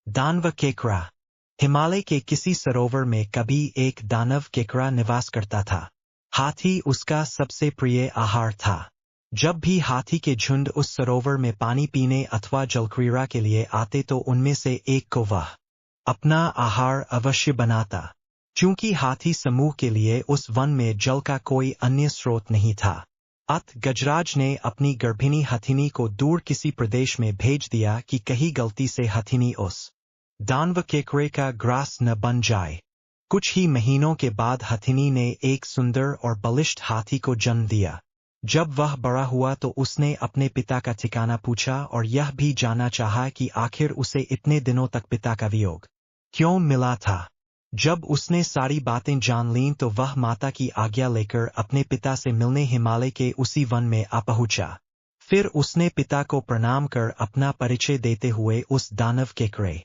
दानव केकड़ा। हिमालय के किसी सरोवर में कभी एक दानव केकड़ा निवास करता था। हाथी उसका सबसे प्रिय आहार था। जब भी हाथी के झुंड उस सरोवर में पानी पीने अथवा जलक्रीड़ा के लिए आते तो उनमें से एक को वह अपना आहार अवश्य बनाता। क्योंकि हाथी समूह के लिए उस वन में जल का कोई अन्य स्रोत नहीं था, अतः गजराज ने अपनी गर्भिणी हथिनी को दूर किसी प्रदेश में भेज दिया कि कहीं गलती से हथिनी उस दानव केकड़े का ग्रास न बन जाए। कुछ ही महीनों के बाद हथिनी ने एक सुंदर और बलिष्ठ हाथी को जन्म दिया। जब वह बड़ा हुआ तो उसने अपने पिता का ठिकाना पूछा और यह भी जानना चाहा कि आखिर उसे इतने दिनों तक पिता का वियोग क्यों मिला था। जब उसने सारी बातें जान लीं तो वह माता की आज्ञा लेकर अपने पिता से मिलने हिमालय के उसी वन में आ पहुंचा। फिर उसने पिता को प्रणाम कर अपना परिचय देते हुए उस दानव केकड़े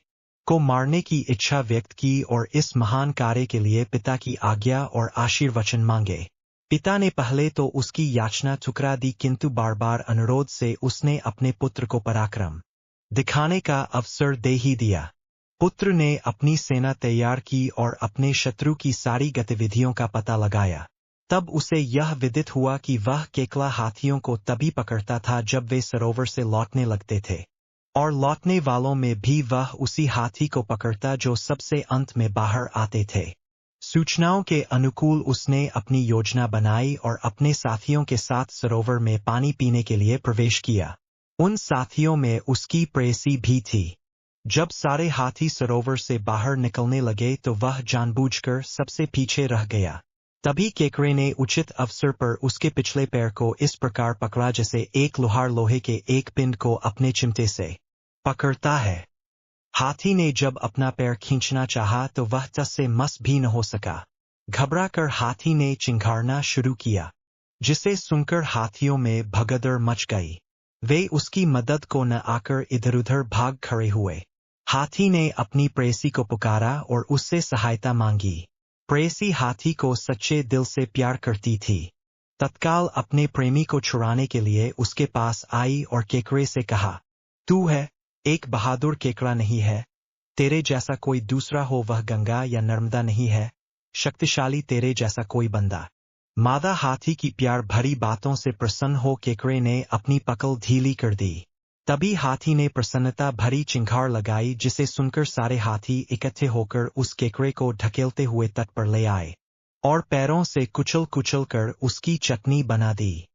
को मारने की इच्छा व्यक्त की और इस महान कार्य के लिए पिता की आज्ञा और आशीर्वचन मांगे। पिता ने पहले तो उसकी याचना ठुकरा दी, किंतु बार बार अनुरोध से उसने अपने पुत्र को पराक्रम दिखाने का अवसर दे ही दिया। पुत्र ने अपनी सेना तैयार की और अपने शत्रु की सारी गतिविधियों का पता लगाया। तब उसे यह विदित हुआ कि वह केकड़ा हाथियों को तभी पकड़ता था जब वे सरोवर से लौटने लगते थे, और लौटने वालों में भी वह उसी हाथी को पकड़ता जो सबसे अंत में बाहर आते थे। सूचनाओं के अनुकूल उसने अपनी योजना बनाई और अपने साथियों के साथ सरोवर में पानी पीने के लिए प्रवेश किया। उन साथियों में उसकी प्रेयसी भी थी। जब सारे हाथी सरोवर से बाहर निकलने लगे तो वह जानबूझकर सबसे पीछे रह गया। तभी केकड़े ने उचित अवसर पर उसके पिछले पैर को इस प्रकार पकड़ा जैसे एक लोहार लोहे के एक पिंड को अपने चिमटे से पकड़ता है। हाथी ने जब अपना पैर खींचना चाहा तो वह टस से मस भी न हो सका। घबराकर हाथी ने चिंघाड़ना शुरू किया, जिसे सुनकर हाथियों में भगदड़ मच गई। वे उसकी मदद को न आकर इधर-उधर भाग खड़े हुए। हाथी ने अपनी प्रेयसी को पुकारा और उससे सहायता मांगी। प्रेयसी हाथी को सच्चे दिल से प्यार करती थी। तत्काल अपने प्रेमी को छुड़ाने के लिए उसके पास आई और केकड़े से कहा, तू है एक बहादुर केकड़ा नहीं है, तेरे जैसा कोई दूसरा हो वह गंगा या नर्मदा नहीं है, शक्तिशाली तेरे जैसा कोई बंदा। मादा हाथी की प्यार भरी बातों से प्रसन्न हो केकड़े ने अपनी पकड़ ढीली कर दी। तभी हाथी ने प्रसन्नता भरी चिंगाड़ लगाई, जिसे सुनकर सारे हाथी इकट्ठे होकर उस केकड़े को ढकेलते हुए तट पर ले आए और पैरों से कुचल कुचल कर उसकी चटनी बना दी।